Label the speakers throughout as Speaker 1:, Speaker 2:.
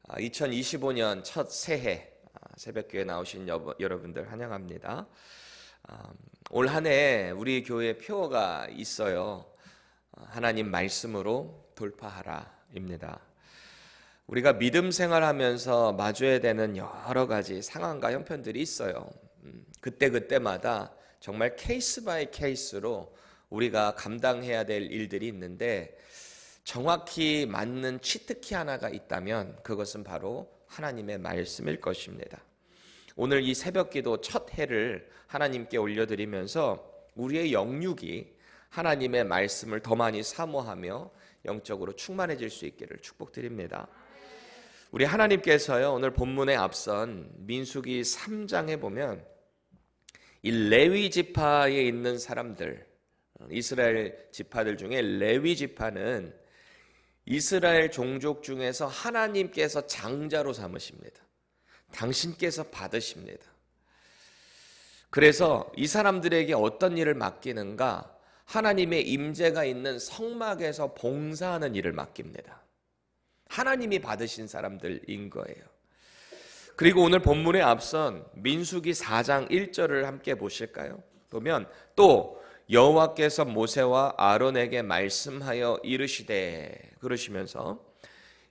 Speaker 1: 2025년 첫 새해 새벽교회 나오신 여러분들 환영합니다. 올 한 해 우리 교회 표어가 있어요. 하나님 말씀으로 돌파하라입니다. 우리가 믿음 생활하면서 마주해야 되는 여러 가지 상황과 형편들이 있어요. 그때마다 정말 케이스 바이 케이스로 우리가 감당해야 될 일들이 있는데, 정확히 맞는 치트키 하나가 있다면 그것은 바로 하나님의 말씀일 것입니다. 오늘 이 새벽기도 첫 해를 하나님께 올려드리면서 우리의 영육이 하나님의 말씀을 더 많이 사모하며 영적으로 충만해질 수 있기를 축복드립니다. 우리 하나님께서요, 오늘 본문에 앞선 민수기 3장에 보면 이 레위 지파에 있는 사람들, 이스라엘 지파들 중에 레위 지파는 이스라엘 종족 중에서 하나님께서 장자로 삼으십니다. 당신께서 받으십니다. 그래서 이 사람들에게 어떤 일을 맡기는가? 하나님의 임재가 있는 성막에서 봉사하는 일을 맡깁니다. 하나님이 받으신 사람들인 거예요. 그리고 오늘 본문에 앞선 민수기 4장 1절을 함께 보실까요? 보면 또 여호와께서 모세와 아론에게 말씀하여 이르시되, 그러시면서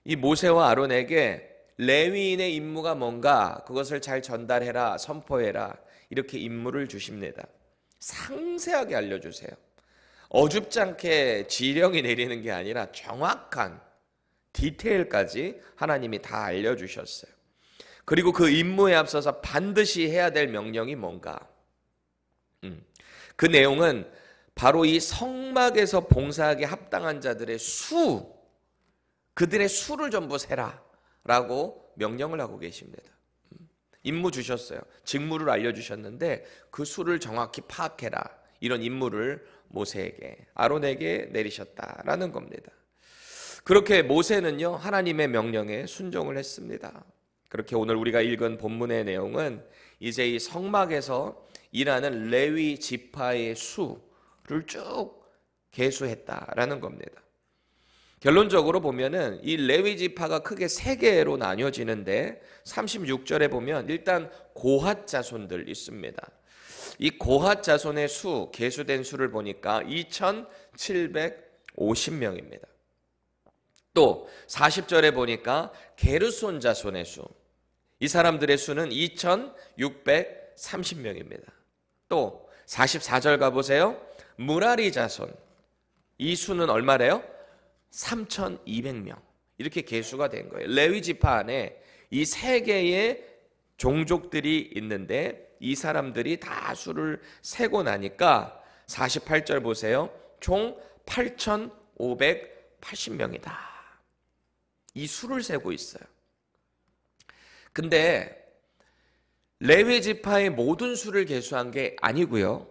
Speaker 1: 이 모세와 아론에게 레위인의 임무가 뭔가 그것을 잘 전달해라, 선포해라, 이렇게 임무를 주십니다. 상세하게 알려주세요. 어줍지 않게 지령이 내리는 게 아니라 정확한 디테일까지 하나님이 다 알려주셨어요. 그리고 그 임무에 앞서서 반드시 해야 될 명령이 뭔가? 그 내용은 바로 이 성막에서 봉사하기에 합당한 자들의 그들의 수를 전부 세라 라고 명령을 하고 계십니다. 임무 주셨어요. 직무를 알려주셨는데 그 수를 정확히 파악해라, 이런 임무를 모세에게, 아론에게 내리셨다라는 겁니다. 그렇게 모세는요, 하나님의 명령에 순종을 했습니다. 그렇게 오늘 우리가 읽은 본문의 내용은 이제 이 성막에서 일하는 레위 지파의 수를 쭉 계수했다라는 겁니다. 결론적으로 보면은 이 레위 지파가 크게 세 개로 나뉘어지는데, 36절에 보면 일단 고핫 자손들 있습니다. 이 고핫 자손의 수, 계수된 수를 보니까 2750명입니다. 또 40절에 보니까 게르손 자손의 수, 이 사람들의 수는 2630명입니다. 또 44절 가보세요. 무라리 자손, 이 수는 얼마래요? 3200명. 이렇게 계수가 된 거예요. 레위 지파 안에 이 세 개의 종족들이 있는데, 이 사람들이 다 수를 세고 나니까 48절 보세요. 총 8580명이다. 이 수를 세고 있어요. 근데 레위 지파의 모든 수를 계수한 게 아니고요.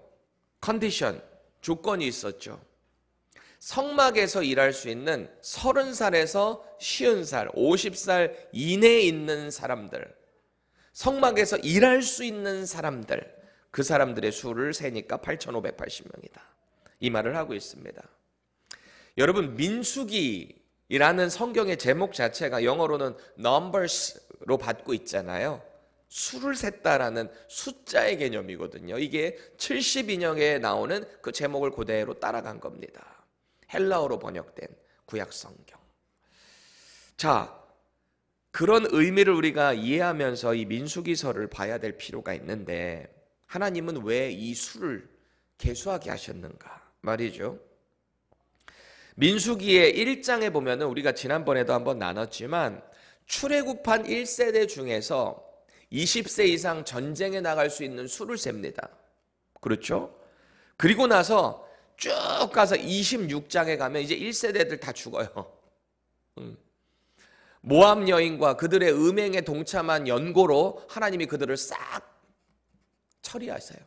Speaker 1: 컨디션, 조건이 있었죠. 성막에서 일할 수 있는 30살에서 50살, 50살 이내에 있는 사람들, 성막에서 일할 수 있는 사람들, 그 사람들의 수를 세니까 8580명이다. 이 말을 하고 있습니다. 여러분, 민수기라는 성경의 제목 자체가 영어로는 numbers로 받고 있잖아요. 수를 셌다라는 숫자의 개념이거든요. 이게 72년에 나오는 그 제목을 그대로 따라간 겁니다. 헬라어로 번역된 구약 성경. 자, 그런 의미를 우리가 이해하면서 이 민수기서를 봐야 될 필요가 있는데, 하나님은 왜 이 수를 계수하게 하셨는가 말이죠. 민수기의 1장에 보면은 우리가 지난번에도 한번 나눴지만, 출애굽한 1세대 중에서 20세 이상 전쟁에 나갈 수 있는 수를 셉니다. 그렇죠? 그리고 나서 쭉 가서 26장에 가면 이제 1세대들 다 죽어요. 모압 여인과 그들의 음행에 동참한 연고로 하나님이 그들을 싹 처리하세요.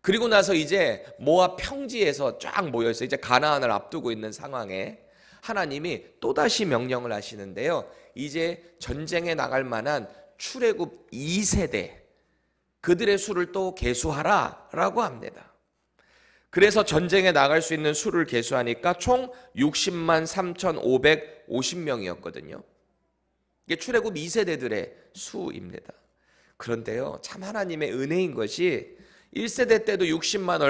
Speaker 1: 그리고 나서 이제 모압 평지에서 쫙 모여있어요. 이제 가나안을 앞두고 있는 상황에 하나님이 또다시 명령을 하시는데요, 이제 전쟁에 나갈 만한 출애굽 2세대, 그들의 수를 또 계수하라 라고 합니다. 그래서 전쟁에 나갈 수 있는 수를 계수하니까 총 60만 3,550명이었거든요. 이게 출애굽 2세대들의 수입니다. 그런데요, 참 하나님의 은혜인 것이 1세대 때도 60만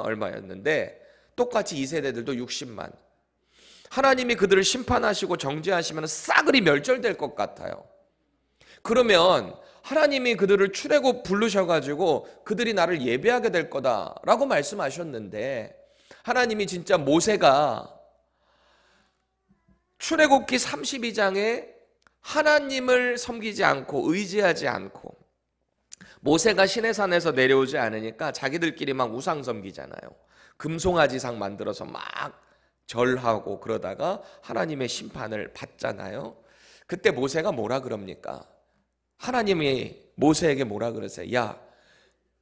Speaker 1: 얼마였는데 똑같이 2세대들도 60만. 하나님이 그들을 심판하시고 정죄하시면 싸그리 멸절될 것 같아요. 그러면 하나님이 그들을 출애굽 부르셔가지고 그들이 나를 예배하게 될 거다라고 말씀하셨는데, 하나님이 진짜 모세가 출애굽기 32장에 하나님을 섬기지 않고 의지하지 않고 모세가 시내산에서 내려오지 않으니까 자기들끼리 막 우상 섬기잖아요. 금송아지상 만들어서 막 절하고 그러다가 하나님의 심판을 받잖아요. 그때 모세가 뭐라 그럽니까? 하나님이 모세에게 뭐라 그러세요? 야,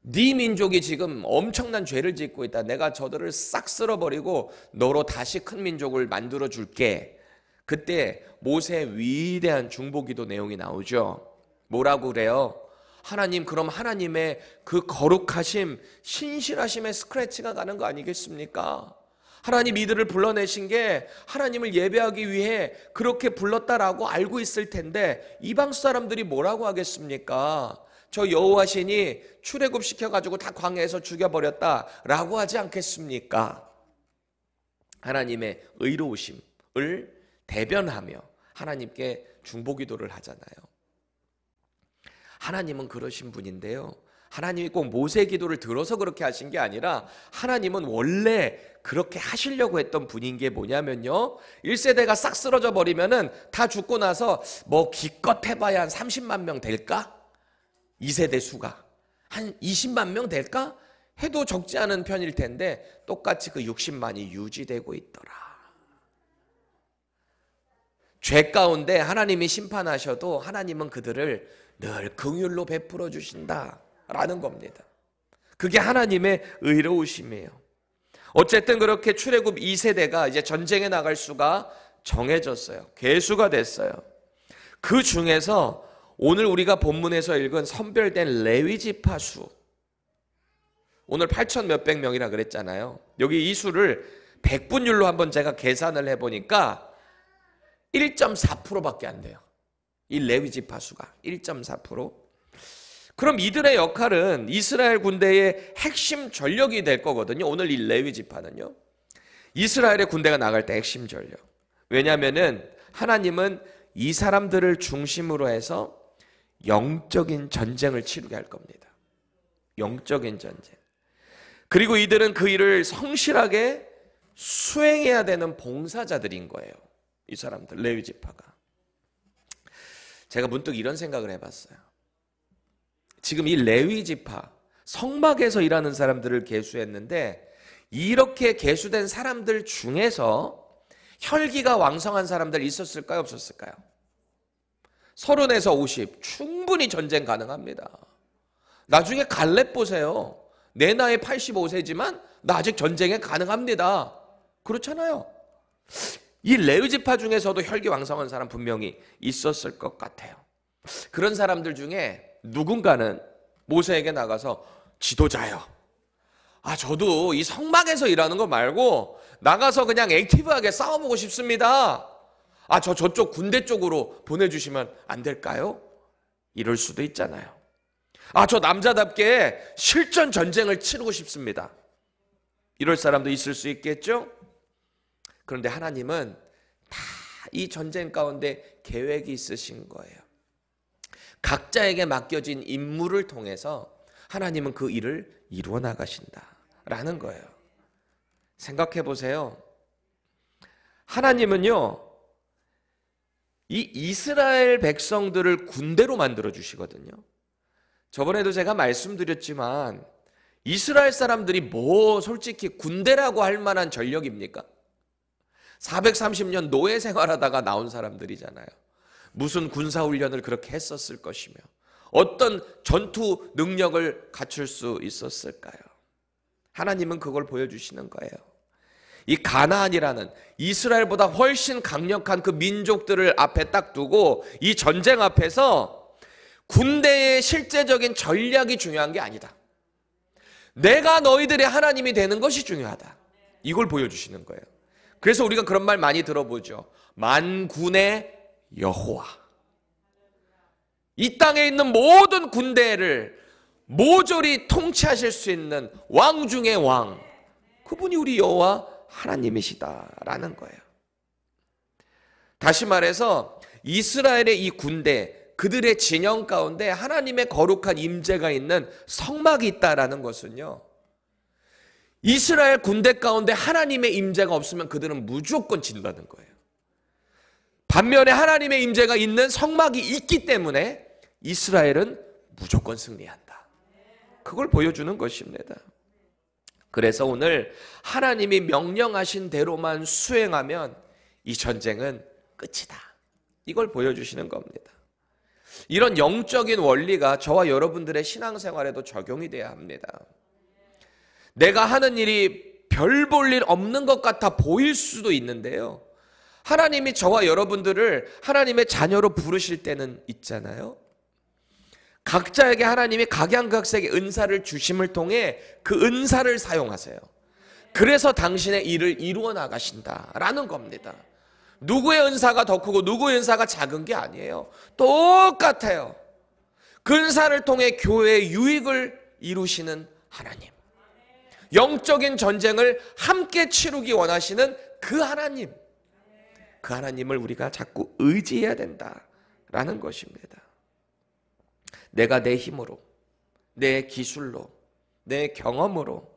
Speaker 1: 네 민족이 지금 엄청난 죄를 짓고 있다. 내가 저들을 싹 쓸어버리고 너로 다시 큰 민족을 만들어 줄게. 그때 모세의 위대한 중보기도 내용이 나오죠. 뭐라고 그래요? 하나님, 그럼 하나님의 그 거룩하심, 신실하심의 스크래치가 가는 거 아니겠습니까? 하나님 이들을 불러내신 게 하나님을 예배하기 위해 그렇게 불렀다라고 알고 있을 텐데 이방 사람들이 뭐라고 하겠습니까? 저 여호와신이 출애굽 시켜가지고 다 광야에서 죽여버렸다라고 하지 않겠습니까? 하나님의 의로우심을 대변하며 하나님께 중보기도를 하잖아요. 하나님은 그러신 분인데요, 하나님이 꼭 모세 기도를 들어서 그렇게 하신 게 아니라 하나님은 원래 그렇게 하시려고 했던 분인 게 뭐냐면요, 1세대가 싹 쓰러져 버리면은 다 죽고 나서 뭐 기껏 해봐야 한 30만 명 될까? 2세대 수가 한 20만 명 될까? 해도 적지 않은 편일 텐데 똑같이 그 60만이 유지되고 있더라. 죄 가운데 하나님이 심판하셔도 하나님은 그들을 늘 긍휼로 베풀어 주신다라는 겁니다. 그게 하나님의 의로우심이에요. 어쨌든 그렇게 출애굽 2세대가 이제 전쟁에 나갈 수가 정해졌어요. 계수가 됐어요. 그 중에서 오늘 우리가 본문에서 읽은 선별된 레위 지파 수, 오늘 8천 몇백 명이라 그랬잖아요. 여기 이 수를 백분율로 한번 제가 계산을 해보니까 1.4%밖에 안 돼요. 이 레위 지파 수가 1.4%. 그럼 이들의 역할은 이스라엘 군대의 핵심 전력이 될 거거든요. 오늘 이 레위 지파는요, 이스라엘의 군대가 나갈 때 핵심 전력. 왜냐하면은 하나님은 이 사람들을 중심으로 해서 영적인 전쟁을 치르게 할 겁니다. 영적인 전쟁. 그리고 이들은 그 일을 성실하게 수행해야 되는 봉사자들인 거예요. 이 사람들, 레위 지파가. 제가 문득 이런 생각을 해봤어요. 지금 이 레위 지파, 성막에서 일하는 사람들을 계수했는데 이렇게 계수된 사람들 중에서 혈기가 왕성한 사람들 있었을까요? 없었을까요? 30에서 50 충분히 전쟁 가능합니다. 나중에 갈렙 보세요. 내 나이 85세지만 나 아직 전쟁에 가능합니다. 그렇잖아요. 이 레위 지파 중에서도 혈기 왕성한 사람 분명히 있었을 것 같아요. 그런 사람들 중에 누군가는 모세에게 나가서 지도자요, 저도 이 성막에서 일하는 거 말고 나가서 그냥 액티브하게 싸워보고 싶습니다. 저쪽 군대 쪽으로 보내주시면 안 될까요? 이럴 수도 있잖아요. 저 남자답게 실전 전쟁을 치르고 싶습니다. 이럴 사람도 있을 수 있겠죠? 그런데 하나님은 다 이 전쟁 가운데 계획이 있으신 거예요. 각자에게 맡겨진 임무를 통해서 하나님은 그 일을 이루어 나가신다라는 거예요. 생각해 보세요. 하나님은요, 이 이스라엘 백성들을 군대로 만들어 주시거든요. 저번에도 제가 말씀드렸지만 이스라엘 사람들이 뭐 솔직히 군대라고 할 만한 전력입니까? 430년 노예 생활하다가 나온 사람들이잖아요. 무슨 군사훈련을 그렇게 했었을 것이며 어떤 전투 능력을 갖출 수 있었을까요? 하나님은 그걸 보여주시는 거예요. 이 가나안이라는 이스라엘보다 훨씬 강력한 그 민족들을 앞에 딱 두고 이 전쟁 앞에서 군대의 실제적인 전략이 중요한 게 아니다. 내가 너희들의 하나님이 되는 것이 중요하다. 이걸 보여주시는 거예요. 그래서 우리가 그런 말 많이 들어보죠. 만군의 여호와. 이 땅에 있는 모든 군대를 모조리 통치하실 수 있는 왕 중의 왕, 그분이 우리 여호와 하나님이시다라는 거예요. 다시 말해서 이스라엘의 이 군대, 그들의 진영 가운데 하나님의 거룩한 임재가 있는 성막이 있다라는 것은요, 이스라엘 군대 가운데 하나님의 임재가 없으면 그들은 무조건 진다는 거예요. 반면에 하나님의 임재가 있는 성막이 있기 때문에 이스라엘은 무조건 승리한다. 그걸 보여주는 것입니다. 그래서 오늘 하나님이 명령하신 대로만 수행하면 이 전쟁은 끝이다. 이걸 보여주시는 겁니다. 이런 영적인 원리가 저와 여러분들의 신앙생활에도 적용이 돼야 합니다. 내가 하는 일이 별 볼 일 없는 것 같아 보일 수도 있는데요, 하나님이 저와 여러분들을 하나님의 자녀로 부르실 때는 있잖아요. 각자에게 하나님이 각양각색의 은사를 주심을 통해 그 은사를 사용하세요. 그래서 당신의 일을 이루어 나가신다라는 겁니다. 누구의 은사가 더 크고 누구의 은사가 작은 게 아니에요. 똑같아요. 그 은사를 통해 교회의 유익을 이루시는 하나님, 영적인 전쟁을 함께 치르기 원하시는 그 하나님, 그 하나님을 우리가 자꾸 의지해야 된다라는 것입니다. 내가 내 힘으로, 내 기술로, 내 경험으로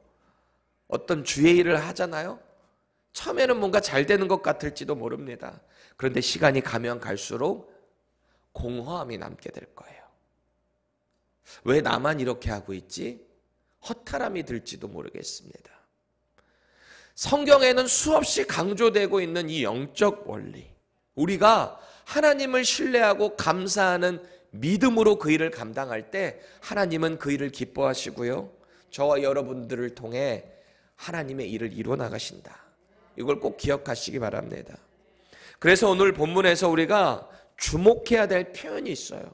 Speaker 1: 어떤 주의 일을 하잖아요. 처음에는 뭔가 잘 되는 것 같을지도 모릅니다. 그런데 시간이 가면 갈수록 공허함이 남게 될 거예요. 왜 나만 이렇게 하고 있지? 허탈함이 들지도 모르겠습니다. 성경에는 수없이 강조되고 있는 이 영적 원리, 우리가 하나님을 신뢰하고 감사하는 믿음으로 그 일을 감당할 때 하나님은 그 일을 기뻐하시고요, 저와 여러분들을 통해 하나님의 일을 이루어 나가신다. 이걸 꼭 기억하시기 바랍니다. 그래서 오늘 본문에서 우리가 주목해야 될 표현이 있어요.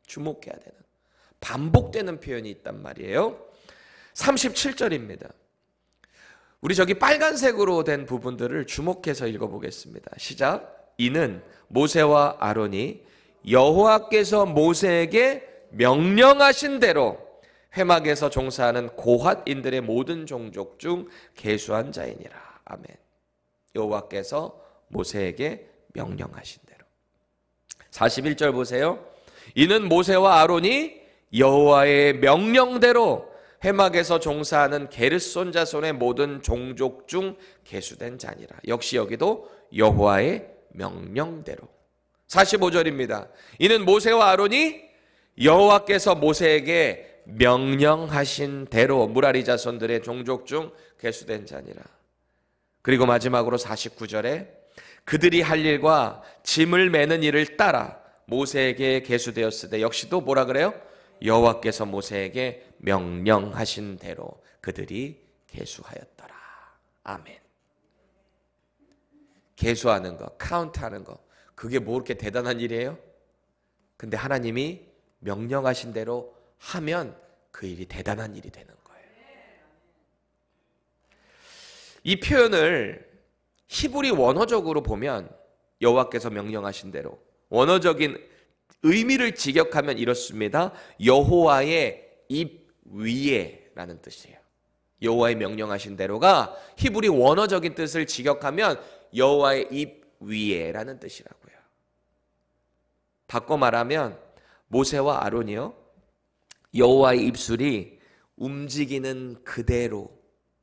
Speaker 1: 주목해야 되는, 반복되는 표현이 있단 말이에요. 37절입니다. 우리 저기 빨간색으로 된 부분들을 주목해서 읽어보겠습니다. 시작. 이는 모세와 아론이 여호와께서 모세에게 명령하신 대로 회막에서 종사하는 고핫인들의 모든 종족 중 계수한 자이니라. 아멘. 여호와께서 모세에게 명령하신 대로. 41절 보세요. 이는 모세와 아론이 여호와의 명령대로 회막에서 종사하는 게르손 자손의 모든 종족 중 계수된 자니라. 역시 여기도 여호와의 명령대로. 45절입니다. 이는 모세와 아론이 여호와께서 모세에게 명령하신 대로 무라리 자손들의 종족 중 계수된 자니라. 그리고 마지막으로 49절에 그들이 할 일과 짐을 매는 일을 따라 모세에게 계수되었으되, 역시도 뭐라 그래요? 여호와께서 모세에게 명령하신 대로 그들이 계수하였더라. 아멘. 계수하는 거, 카운트하는 거, 그게 뭐 그렇게 대단한 일이에요? 근데 하나님이 명령하신 대로 하면 그 일이 대단한 일이 되는 거예요. 이 표현을 히브리 원어적으로 보면 여호와께서 명령하신 대로, 원어적인 의미를 직역하면 이렇습니다. 여호와의 입 위에 라는 뜻이에요. 여호와의 명령하신 대로가 히브리 원어적인 뜻을 직역하면 여호와의 입 위에 라는 뜻이라고요. 바꿔 말하면 모세와 아론이요, 여호와의 입술이 움직이는 그대로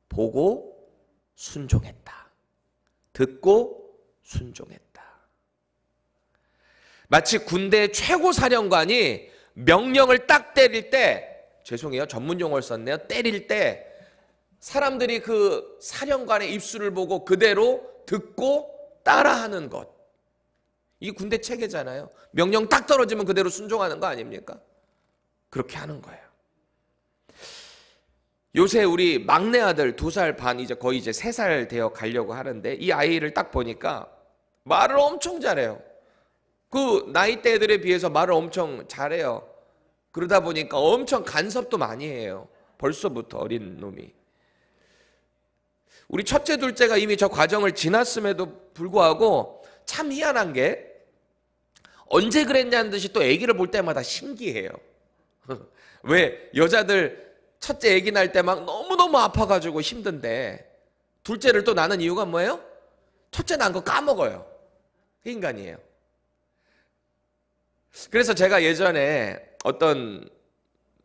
Speaker 1: 보고 순종했다. 듣고 순종했다. 마치 군대의 최고 사령관이 명령을 딱 때릴 때, 죄송해요, 전문 용어를 썼네요. 때릴 때 사람들이 그 사령관의 입술을 보고 그대로 듣고 따라하는 것. 이 군대 체계잖아요. 명령 딱 떨어지면 그대로 순종하는 거 아닙니까? 그렇게 하는 거예요. 요새 우리 막내 아들 2살 반, 이제 거의 이제 3살 되어 가려고 하는데, 이 아이를 딱 보니까 말을 엄청 잘해요. 그 나이대 애들에 비해서 말을 엄청 잘해요. 그러다 보니까 엄청 간섭도 많이 해요. 벌써부터 어린 놈이. 우리 첫째, 둘째가 이미 저 과정을 지났음에도 불구하고 참 희한한 게, 언제 그랬냐는 듯이 또 아기를 볼 때마다 신기해요. 왜 여자들 첫째 아기 날 때 막 너무너무 아파가지고 힘든데 둘째를 또 낳는 이유가 뭐예요? 첫째 낳은 거 까먹어요. 그 인간이에요. 그래서 제가 예전에 어떤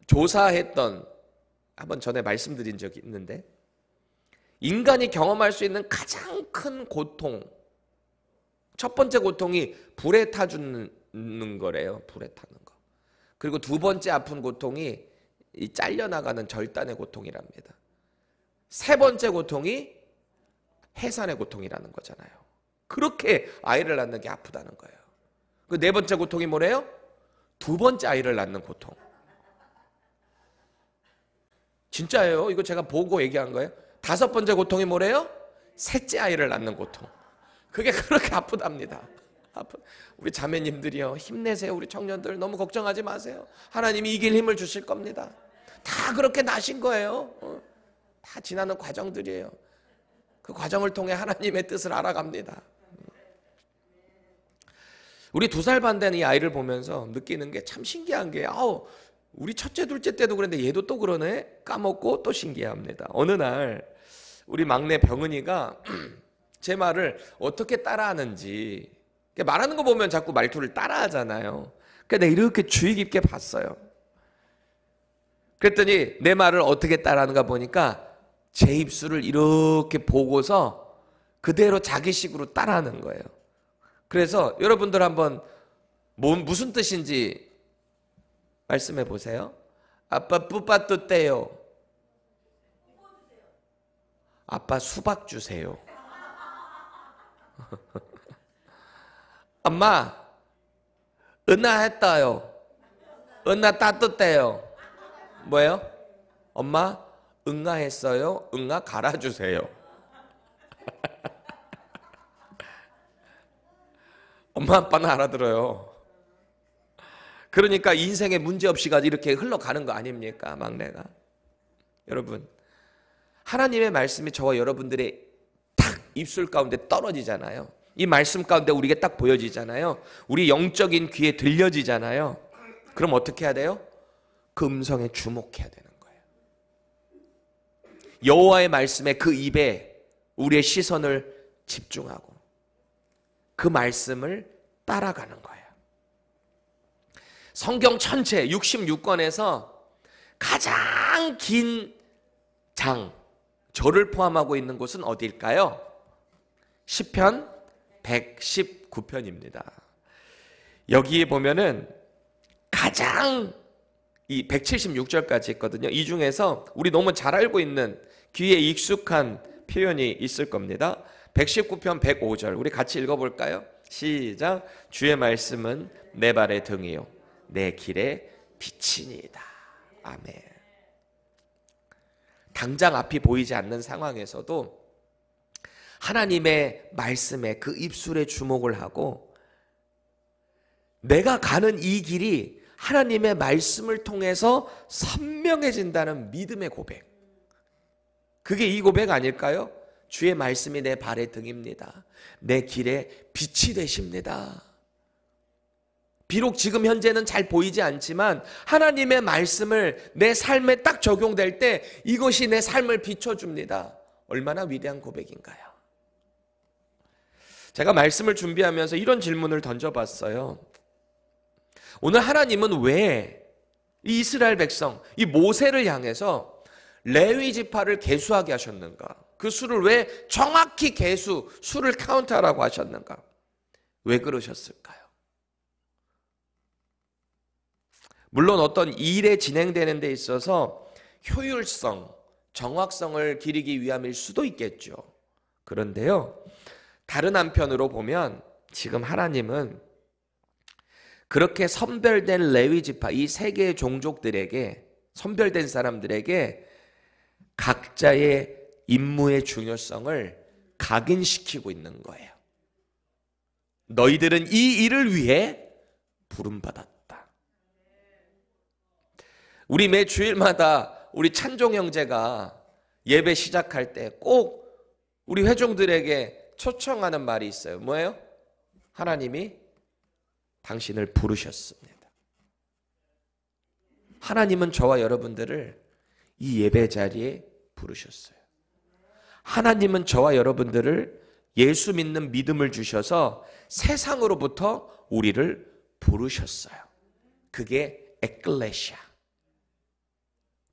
Speaker 1: 조사했던, 한번 전에 말씀드린 적이 있는데, 인간이 경험할 수 있는 가장 큰 고통, 첫 번째 고통이 불에 타 죽는 거래요. 불에 타는 거. 그리고 두 번째 아픈 고통이 이 잘려나가는 절단의 고통이랍니다. 세 번째 고통이 해산의 고통이라는 거잖아요. 그렇게 아이를 낳는 게 아프다는 거예요. 그 네 번째 고통이 뭐래요? 두 번째 아이를 낳는 고통. 진짜예요. 이거 제가 보고 얘기한 거예요. 다섯 번째 고통이 뭐래요? 셋째 아이를 낳는 고통. 그게 그렇게 아프답니다. 우리 자매님들이요, 힘내세요. 우리 청년들 너무 걱정하지 마세요. 하나님이 이길 힘을 주실 겁니다. 다 그렇게 나신 거예요. 다 지나는 과정들이에요. 그 과정을 통해 하나님의 뜻을 알아갑니다. 우리 2살 반 된 이 아이를 보면서 느끼는 게 참 신기한 게, 우리 첫째 둘째 때도 그랬는데 얘도 또 그러네? 까먹고 또 신기합니다. 어느 날 우리 막내 병은이가 제 말을 어떻게 따라하는지, 말하는 거 보면 자꾸 말투를 따라하잖아요. 그러니까 내가 이렇게 주의 깊게 봤어요. 그랬더니 내 말을 어떻게 따라하는가 보니까 제 입술을 이렇게 보고서 그대로 자기식으로 따라하는 거예요. 그래서 여러분들 한번 무슨 뜻인지 말씀해 보세요. 아빠 뿌빠 뜯대요. 아빠 수박 주세요. 엄마 은하 했다요. 은하 따뜻해요. 뭐예요? 엄마 응아했어요. 응아 갈아주세요. 엄마 아빠는 알아들어요. 그러니까 인생에 문제없이가 이렇게 흘러가는 거 아닙니까? 막내가. 여러분, 하나님의 말씀이 저와 여러분들의 딱 입술 가운데 떨어지잖아요. 이 말씀 가운데 우리에게 딱 보여지잖아요. 우리 영적인 귀에 들려지잖아요. 그럼 어떻게 해야 돼요? 그 음성에 주목해야 되는 거예요. 여호와의 말씀에, 그 입에 우리의 시선을 집중하고 그 말씀을 따라가는 거예요. 성경 전체 66권에서 가장 긴 장, 절을 포함하고 있는 곳은 어디일까요? 시편 119편입니다. 여기에 보면은 가장 이 176절까지 있거든요. 이 중에서 우리 너무 잘 알고 있는 귀에 익숙한 표현이 있을 겁니다. 119편 105절 우리 같이 읽어볼까요? 시작. 주의 말씀은 내 발의 등이요 내 길의 빛이니이다. 아멘. 당장 앞이 보이지 않는 상황에서도 하나님의 말씀에 그 입술에 주목을 하고 내가 가는 이 길이 하나님의 말씀을 통해서 선명해진다는 믿음의 고백. 그게 이 고백 아닐까요? 주의 말씀이 내 발의 등입니다. 내 길에 빛이 되십니다. 비록 지금 현재는 잘 보이지 않지만 하나님의 말씀을 내 삶에 딱 적용될 때 이것이 내 삶을 비춰줍니다. 얼마나 위대한 고백인가요? 제가 말씀을 준비하면서 이런 질문을 던져봤어요. 오늘 하나님은 왜 이 이스라엘 백성, 이 모세를 향해서 레위 지파를 계수하게 하셨는가? 그 수를 왜 정확히 수를 카운트하라고 하셨는가? 왜 그러셨을까요? 물론 어떤 일에 진행되는 데 있어서 효율성, 정확성을 기리기 위함일 수도 있겠죠. 그런데요, 다른 한편으로 보면 지금 하나님은 그렇게 선별된 레위 지파, 이 세 개의 종족들에게, 선별된 사람들에게 각자의 임무의 중요성을 각인시키고 있는 거예요. 너희들은 이 일을 위해 부름받았다. 우리 매 주일마다 우리 찬종 형제가 예배 시작할 때 꼭 우리 회중들에게 초청하는 말이 있어요. 뭐예요? 하나님이 당신을 부르셨습니다. 하나님은 저와 여러분들을 이 예배 자리에 부르셨어요. 하나님은 저와 여러분들을 예수 믿는 믿음을 주셔서 세상으로부터 우리를 부르셨어요. 그게 에클레시아,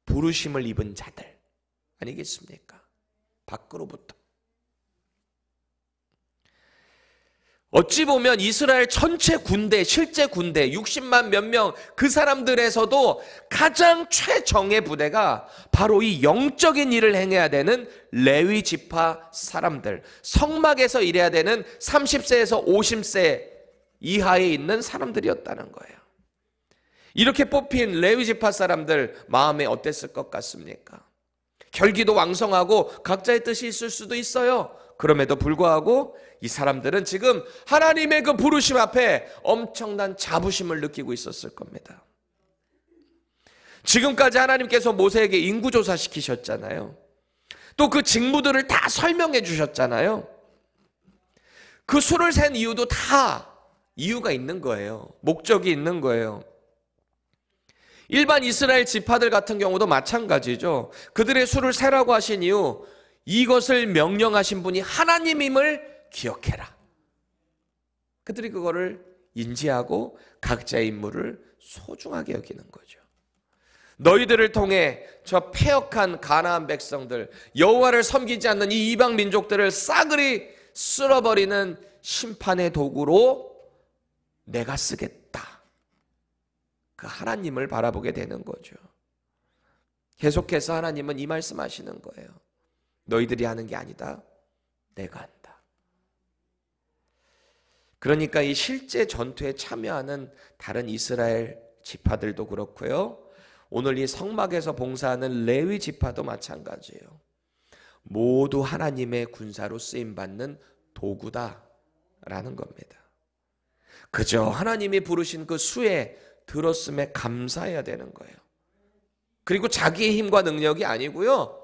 Speaker 1: 부르심을 입은 자들 아니겠습니까? 밖으로부터. 어찌 보면 이스라엘 전체 군대, 실제 군대 60만 몇 명, 그 사람들에서도 가장 최정예 부대가 바로 이 영적인 일을 행해야 되는 레위 지파 사람들, 성막에서 일해야 되는 30세에서 50세 이하에 있는 사람들이었다는 거예요. 이렇게 뽑힌 레위 지파 사람들 마음에 어땠을 것 같습니까? 결기도 왕성하고 각자의 뜻이 있을 수도 있어요. 그럼에도 불구하고 이 사람들은 지금 하나님의 그 부르심 앞에 엄청난 자부심을 느끼고 있었을 겁니다. 지금까지 하나님께서 모세에게 인구조사 시키셨잖아요. 또 그 직무들을 다 설명해 주셨잖아요. 그 수를 센 이유도 다 이유가 있는 거예요. 목적이 있는 거예요. 일반 이스라엘 지파들 같은 경우도 마찬가지죠. 그들의 수를 세라고 하신 이유, 이것을 명령하신 분이 하나님임을 기억해라. 그들이 그거를 인지하고 각자의 임무를 소중하게 여기는 거죠. 너희들을 통해 저 패역한 가나안 백성들, 여호와를 섬기지 않는 이 이방 민족들을 싸그리 쓸어버리는 심판의 도구로 내가 쓰겠다. 그 하나님을 바라보게 되는 거죠. 계속해서 하나님은 이 말씀하시는 거예요. 너희들이 하는 게 아니다. 내가 한다. 그러니까 이 실제 전투에 참여하는 다른 이스라엘 지파들도 그렇고요. 오늘 이 성막에서 봉사하는 레위 지파도 마찬가지예요. 모두 하나님의 군사로 쓰임받는 도구다라는 겁니다. 그저 하나님이 부르신 그 수에 들었음에 감사해야 되는 거예요. 그리고 자기의 힘과 능력이 아니고요.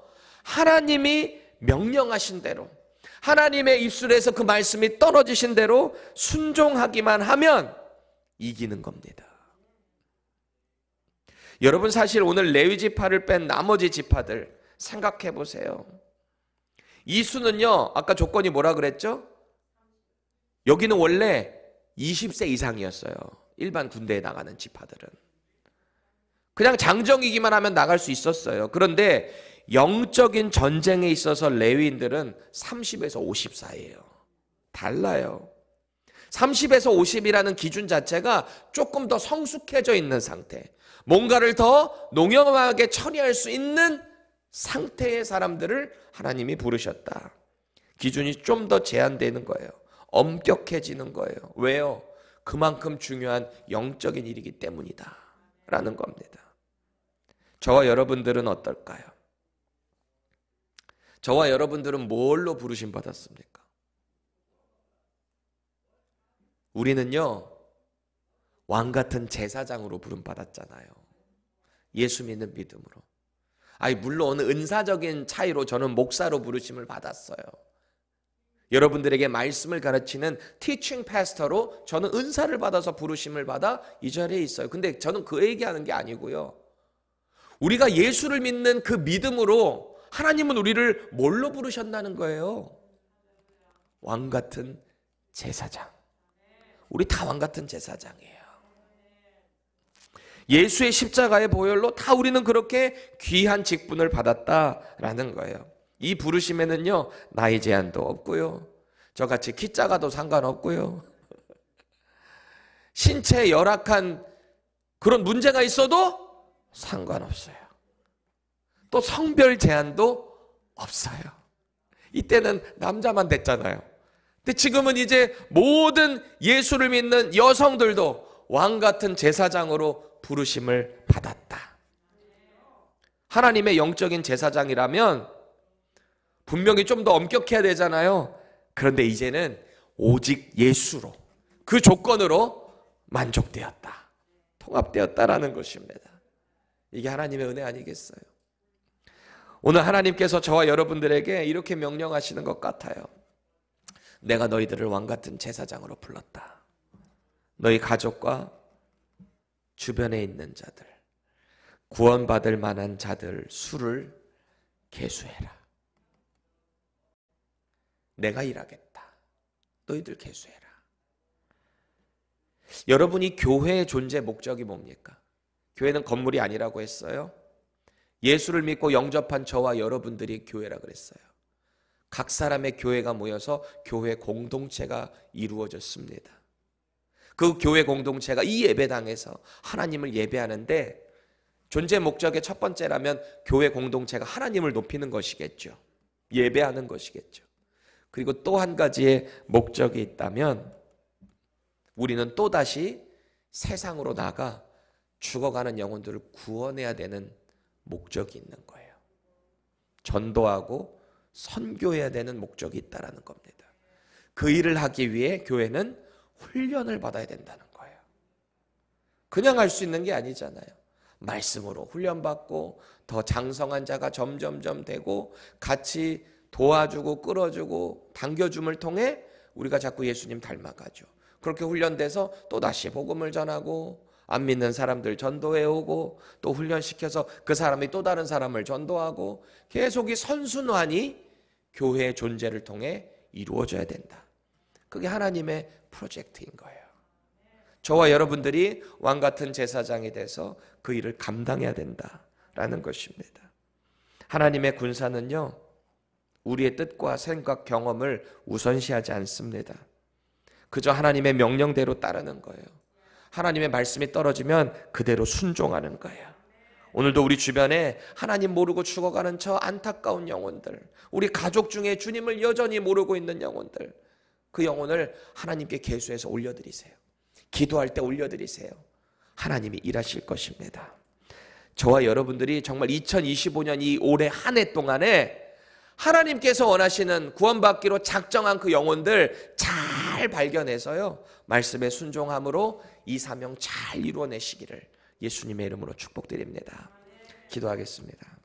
Speaker 1: 하나님이 명령하신 대로, 하나님의 입술에서 그 말씀이 떨어지신 대로 순종하기만 하면 이기는 겁니다. 여러분, 사실 오늘 레위 지파를 뺀 나머지 지파들 생각해 보세요. 이 수는요, 아까 조건이 뭐라 그랬죠? 여기는 원래 20세 이상이었어요. 일반 군대에 나가는 지파들은. 그냥 장정이기만 하면 나갈 수 있었어요. 그런데 영적인 전쟁에 있어서 레위인들은 30에서 50 사이예요. 달라요. 30에서 50이라는 기준 자체가 조금 더 성숙해져 있는 상태, 뭔가를 더 농염하게 처리할 수 있는 상태의 사람들을 하나님이 부르셨다. 기준이 좀 더 제한되는 거예요. 엄격해지는 거예요. 왜요? 그만큼 중요한 영적인 일이기 때문이다 라는 겁니다. 저와 여러분들은 어떨까요? 저와 여러분들은 뭘로 부르심 받았습니까? 우리는요, 왕 같은 제사장으로 부름 받았잖아요. 예수 믿는 믿음으로. 물론 은사적인 차이로 저는 목사로 부르심을 받았어요. 여러분들에게 말씀을 가르치는 티칭 패스터로 저는 은사를 받아서 부르심을 받아 이 자리에 있어요. 근데 저는 그 얘기하는 게 아니고요. 우리가 예수를 믿는 그 믿음으로 하나님은 우리를 뭘로 부르셨다는 거예요? 왕 같은 제사장. 우리 다 왕 같은 제사장이에요. 예수의 십자가의 보혈로 다 우리는 그렇게 귀한 직분을 받았다라는 거예요. 이 부르심에는요, 나이 제한도 없고요, 저같이 키 작아도 상관없고요, 신체에 열악한 그런 문제가 있어도 상관없어요. 또 성별 제한도 없어요. 이때는 남자만 됐잖아요. 근데 지금은 이제 모든 예수를 믿는 여성들도 왕 같은 제사장으로 부르심을 받았다. 하나님의 영적인 제사장이라면 분명히 좀 더 엄격해야 되잖아요. 그런데 이제는 오직 예수로, 그 조건으로 만족되었다, 통합되었다라는 것입니다. 이게 하나님의 은혜 아니겠어요? 오늘 하나님께서 저와 여러분들에게 이렇게 명령하시는 것 같아요. 내가 너희들을 왕같은 제사장으로 불렀다. 너희 가족과 주변에 있는 자들, 구원받을 만한 자들 수를 계수해라. 내가 일하겠다. 너희들 계수해라. 여러분이 교회의 존재 목적이 뭡니까? 교회는 건물이 아니라고 했어요. 예수를 믿고 영접한 저와 여러분들이 교회라 그랬어요. 각 사람의 교회가 모여서 교회 공동체가 이루어졌습니다. 그 교회 공동체가 이 예배당에서 하나님을 예배하는데 존재 목적의 첫 번째라면 교회 공동체가 하나님을 높이는 것이겠죠. 예배하는 것이겠죠. 그리고 또 한 가지의 목적이 있다면 우리는 또다시 세상으로 나가 죽어가는 영혼들을 구원해야 되는 목적이 있는 거예요. 전도하고 선교해야 되는 목적이 있다는 겁니다. 그 일을 하기 위해 교회는 훈련을 받아야 된다는 거예요. 그냥 할 수 있는 게 아니잖아요. 말씀으로 훈련받고 더 장성한 자가 점점점 되고 같이 도와주고 끌어주고 당겨줌을 통해 우리가 자꾸 예수님 닮아가죠. 그렇게 훈련돼서 또다시 복음을 전하고 안 믿는 사람들 전도해오고 또 훈련시켜서 그 사람이 또 다른 사람을 전도하고 계속 이 선순환이 교회의 존재를 통해 이루어져야 된다. 그게 하나님의 프로젝트인 거예요. 저와 여러분들이 왕같은 제사장이 돼서 그 일을 감당해야 된다라는 것입니다. 하나님의 군사는요, 우리의 뜻과 생각, 경험을 우선시하지 않습니다. 그저 하나님의 명령대로 따르는 거예요. 하나님의 말씀이 떨어지면 그대로 순종하는 거예요. 오늘도 우리 주변에 하나님 모르고 죽어가는 저 안타까운 영혼들, 우리 가족 중에 주님을 여전히 모르고 있는 영혼들, 그 영혼을 하나님께 계수해서 올려드리세요. 기도할 때 올려드리세요. 하나님이 일하실 것입니다. 저와 여러분들이 정말 2025년 이 올해 한 해 동안에 하나님께서 원하시는 구원받기로 작정한 그 영혼들 잘 발견해서요, 말씀에 순종함으로 이 사명 잘 이루어내시기를 예수님의 이름으로 축복드립니다. 기도하겠습니다.